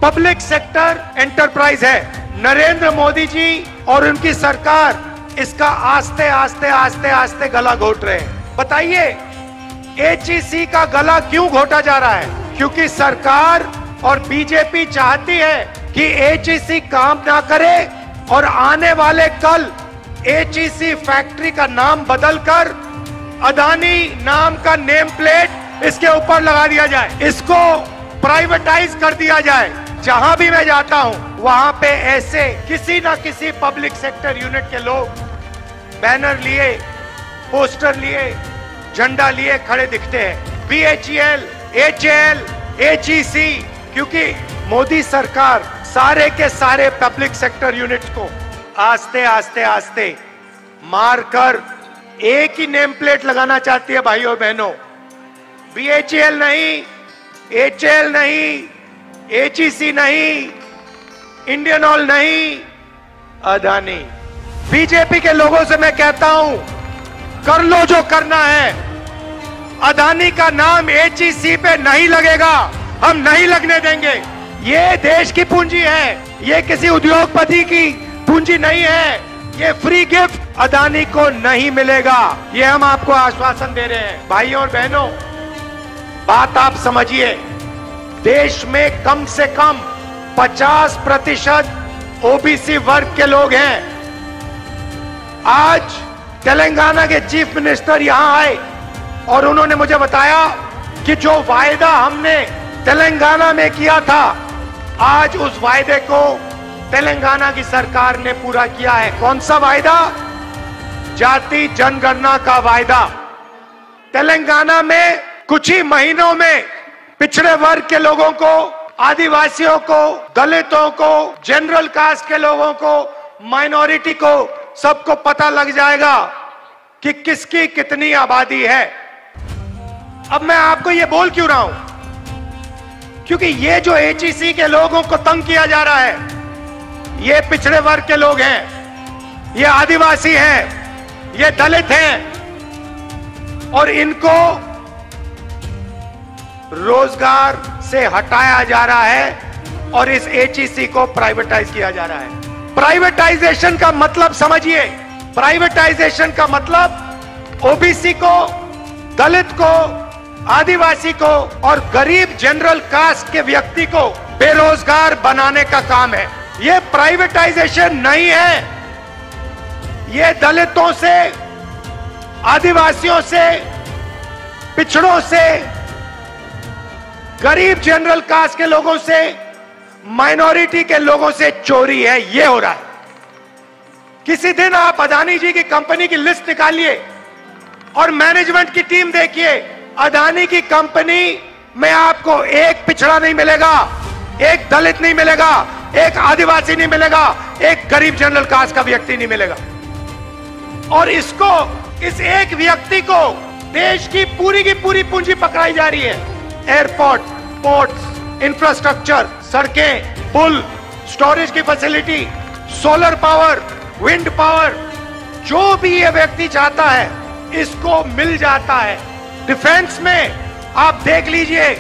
Public sector enterprise है। नरेंद्र मोदी जी और उनकी सरकार इसका आस्ते आस्ते आस्ते आस्ते गला घोट रहे हैं। बताइए एचईसी का गला क्यों घोटा जा रहा है? क्योंकि सरकार और बीजेपी चाहती है कि एचईसी काम ना करे और आने वाले कल एचईसी फैक्ट्री का नाम बदलकर अदानी नाम का नेम प्लेट इसके ऊपर लगा दिया जाए, इसको प्राइवेटाइज कर दिया जाए। जहां भी मैं जाता हूं वहां पे ऐसे किसी ना किसी पब्लिक सेक्टर यूनिट के लोग बैनर लिए, पोस्टर लिए, झंडा लिए खड़े दिखते हैं। बीएचईएल, एचएएल, एचईसी, क्योंकि मोदी सरकार सारे के सारे पब्लिक सेक्टर यूनिट्स को आस्ते आस्ते आस्ते मारकर एक ही नेम प्लेट लगाना चाहती है। भाइयों और बहनों, बीएचईएल नहीं, एचएएल नहीं, एचईसी नहीं, इंडियन ऑयल नहीं, अदानी। बीजेपी के लोगों से मैं कहता हूं, कर लो जो करना है। अदानी का नाम एचईसी पे नहीं लगेगा, हम नहीं लगने देंगे। ये देश की पूंजी है, ये किसी उद्योगपति की पूंजी नहीं है। ये फ्री गिफ्ट अदानी को नहीं मिलेगा, ये हम आपको आश्वासन दे रहे हैं। भाइयों और बहनों, बात आप समझिए, देश में कम से कम 50% ओबीसी वर्ग के लोग हैं। आज तेलंगाना के चीफ मिनिस्टर यहां आए और उन्होंने मुझे बताया कि जो वायदा हमने तेलंगाना में किया था, आज उस वायदे को तेलंगाना की सरकार ने पूरा किया है। कौन सा वायदा? जाति जनगणना का वायदा। तेलंगाना में कुछ ही महीनों में पिछड़े वर्ग के लोगों को, आदिवासियों को, दलितों को, जनरल कास्ट के लोगों को, माइनॉरिटी को, सबको पता लग जाएगा कि किसकी कितनी आबादी है। अब मैं आपको ये बोल क्यों रहा हूं? क्योंकि ये जो एचईसी के लोगों को तंग किया जा रहा है, ये पिछड़े वर्ग के लोग हैं, ये आदिवासी हैं, ये दलित हैं और इनको रोजगार से हटाया जा रहा है और इस एचईसी को प्राइवेटाइज किया जा रहा है। प्राइवेटाइजेशन का मतलब समझिए, प्राइवेटाइजेशन का मतलब ओबीसी को, दलित को, आदिवासी को और गरीब जनरल कास्ट के व्यक्ति को बेरोजगार बनाने का काम है। ये प्राइवेटाइजेशन नहीं है। ये दलितों से, आदिवासियों से, पिछड़ों से, गरीब जनरल कास्ट के लोगों से, माइनॉरिटी के लोगों से चोरी है। ये हो रहा है। किसी दिन आप अदानी जी की कंपनी की लिस्ट निकालिए और मैनेजमेंट की टीम देखिए, अदानी की कंपनी में आपको एक पिछड़ा नहीं मिलेगा, एक दलित नहीं मिलेगा, एक आदिवासी नहीं मिलेगा, एक गरीब जनरल कास्ट का व्यक्ति नहीं मिलेगा। और इसको, इस एक व्यक्ति को देश की पूरी पूंजी पकड़ाई जा रही है। एयरपोर्ट, पोर्ट्स, इंफ्रास्ट्रक्चर, सड़कें, पुल, स्टोरेज की facility, solar power, wind power, जो भी ये व्यक्ति चाहता है इसको मिल जाता है। डिफेंस में आप देख लीजिए,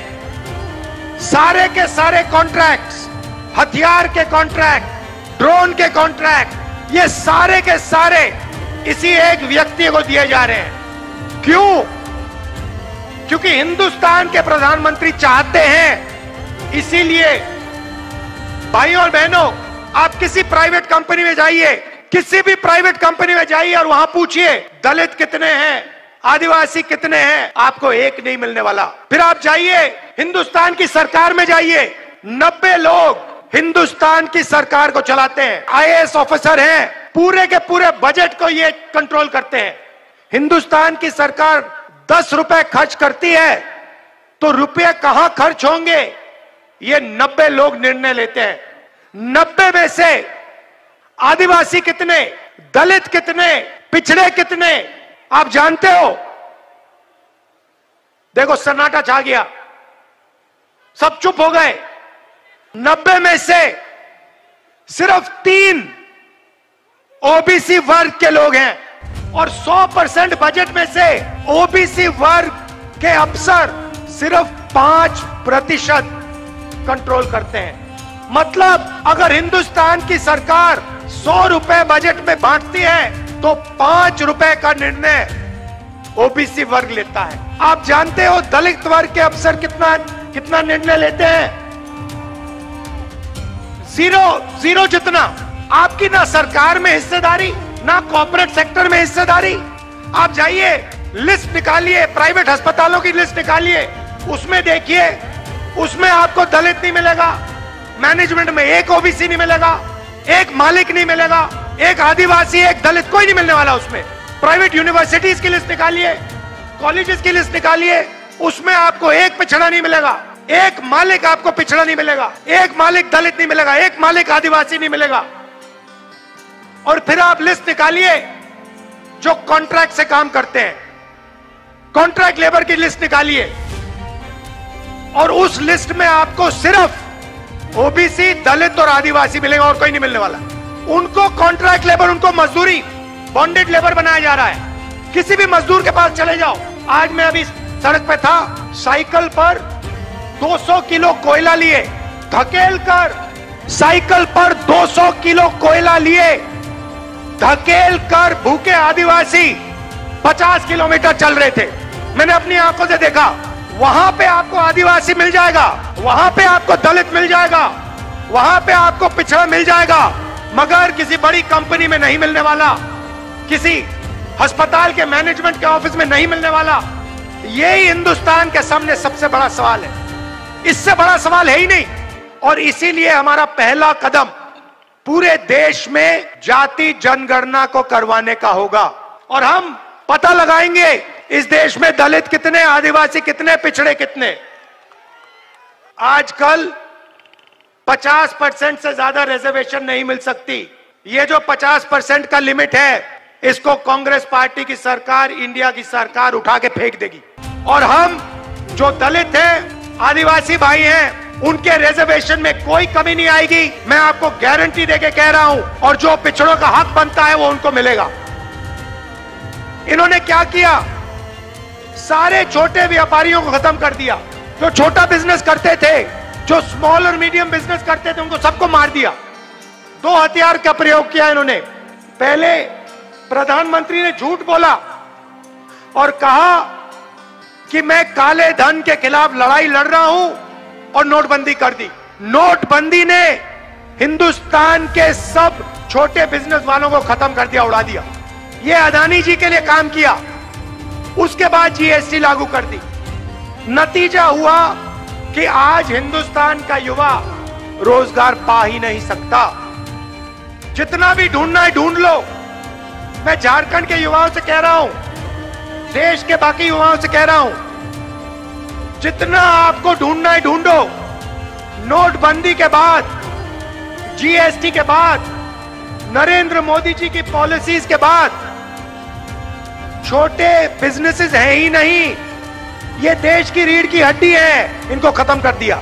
सारे के सारे कॉन्ट्रैक्ट्स, हथियार के कॉन्ट्रैक्ट, ड्रोन के कॉन्ट्रैक्ट, ये सारे के सारे इसी एक व्यक्ति को दिए जा रहे हैं। क्यों? क्योंकि हिंदुस्तान के प्रधानमंत्री चाहते हैं। इसीलिए भाइयों और बहनों, आप किसी प्राइवेट कंपनी में जाइए, किसी भी प्राइवेट कंपनी में जाइए और वहां पूछिए दलित कितने हैं, आदिवासी कितने हैं, आपको एक नहीं मिलने वाला। फिर आप जाइए हिंदुस्तान की सरकार में जाइए, 90 लोग हिंदुस्तान की सरकार को चलाते हैं, आईएएस ऑफिसर हैं, पूरे के पूरे बजट को ये कंट्रोल करते हैं। हिंदुस्तान की सरकार 10 रुपए खर्च करती है तो रुपए कहां खर्च होंगे, ये 90 लोग निर्णय लेते हैं। 90 में से आदिवासी कितने, दलित कितने, पिछड़े कितने, आप जानते हो? देखो सन्नाटा छा गया, सब चुप हो गए। 90 में से सिर्फ 3 ओबीसी वर्ग के लोग हैं और 100% बजट में से ओबीसी वर्ग के अफसर सिर्फ 5% कंट्रोल करते हैं। मतलब अगर हिंदुस्तान की सरकार 100 रुपए बजट में बांटती है तो 5 रुपए का निर्णय ओबीसी वर्ग लेता है। आप जानते हो दलित वर्ग के अफसर कितना निर्णय लेते हैं? जीरो जितना। आपकी ना सरकार में हिस्सेदारी, ना कॉर्पोरेट सेक्टर में हिस्सेदारी। आप जाइए लिस्ट निकालिए, प्राइवेट अस्पतालों की लिस्ट निकालिए, उसमें देखिए, उसमें आपको दलित नहीं मिलेगा, मैनेजमेंट में एक ओबीसी नहीं मिलेगा, एक मालिक नहीं मिलेगा, एक आदिवासी, एक दलित, कोई नहीं मिलने वाला उसमें। प्राइवेट यूनिवर्सिटीज की लिस्ट निकालिए, कॉलेजेस की लिस्ट निकालिए, उसमें आपको एक पिछड़ा नहीं मिलेगा, एक मालिक आपको पिछड़ा नहीं मिलेगा, एक मालिक दलित नहीं मिलेगा, एक मालिक आदिवासी नहीं मिलेगा। और फिर आप लिस्ट निकालिए जो कॉन्ट्रैक्ट से काम करते हैं, कॉन्ट्रैक्ट लेबर की लिस्ट निकालिए, और उस लिस्ट में आपको सिर्फ ओबीसी, दलित और आदिवासी मिलेगा और कोई नहीं मिलने वाला। उनको कॉन्ट्रैक्ट लेबर, उनको मजदूरी, बॉन्डेड लेबर बनाया जा रहा है। किसी भी मजदूर के पास चले जाओ। आज मैं अभी सड़क पे था, साइकिल पर 200 किलो कोयला लिए, धकेल कर साइकिल पर 200 किलो कोयला लिए, धकेल कर भूखे आदिवासी 50 किलोमीटर चल रहे थे। मैंने अपनी आंखों से देखा। वहां पे आपको आदिवासी मिल जाएगा, वहां पे आपको दलित मिल जाएगा, वहां पे आपको पिछड़ा मिल जाएगा, मगर किसी बड़ी कंपनी में नहीं मिलने वाला, किसी अस्पताल के मैनेजमेंट के ऑफिस में नहीं मिलने वाला। यही हिंदुस्तान के सामने सबसे बड़ा सवाल है, इससे बड़ा सवाल है ही नहीं। और इसीलिए हमारा पहला कदम पूरे देश में जाति जनगणना को करवाने का होगा, और हम पता लगाएंगे इस देश में दलित कितने, आदिवासी कितने, पिछड़े कितने। आजकल 50% से ज्यादा रिजर्वेशन नहीं मिल सकती। ये जो 50% का लिमिट है, इसको कांग्रेस पार्टी की सरकार, इंडिया की सरकार उठा के फेंक देगी। और हम जो दलित हैं, आदिवासी भाई हैं, उनके रिजर्वेशन में कोई कमी नहीं आएगी। मैं आपको गारंटी देके कह रहा हूं। और जो पिछड़ों का हक बनता है वो उनको मिलेगा। इन्होंने क्या किया? सारे छोटे व्यापारियों को खत्म कर दिया। जो छोटा बिजनेस करते थे, जो स्मॉल और मीडियम बिजनेस करते थे, उनको सबको मार दिया। 2 हथियार का प्रयोग किया इन्होंने। पहले प्रधानमंत्री ने झूठ बोला और कहा कि मैं काले धन के खिलाफ लड़ाई लड़ रहा हूं, और नोटबंदी कर दी। नोटबंदी ने हिंदुस्तान के सब छोटे बिजनेस वालों को खत्म कर दिया, उड़ा दिया। ये अदानी जी के लिए काम किया। उसके बाद जीएसटी लागू कर दी। नतीजा हुआ कि आज हिंदुस्तान का युवा रोजगार पा ही नहीं सकता। जितना भी ढूंढना है ढूंढ लो। मैं झारखंड के युवाओं से कह रहा हूं, देश के बाकी युवाओं से कह रहा हूं, जितना आपको ढूंढना है ढूंढो। नोटबंदी के बाद, जीएसटी के बाद, नरेंद्र मोदी जी की पॉलिसीज के बाद छोटे बिजनेसेस हैं ही नहीं। ये देश की रीढ़ की हड्डी है, इनको खत्म कर दिया।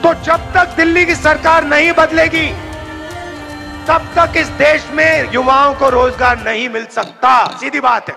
तो जब तक दिल्ली की सरकार नहीं बदलेगी, तब तक इस देश में युवाओं को रोजगार नहीं मिल सकता। सीधी बात है।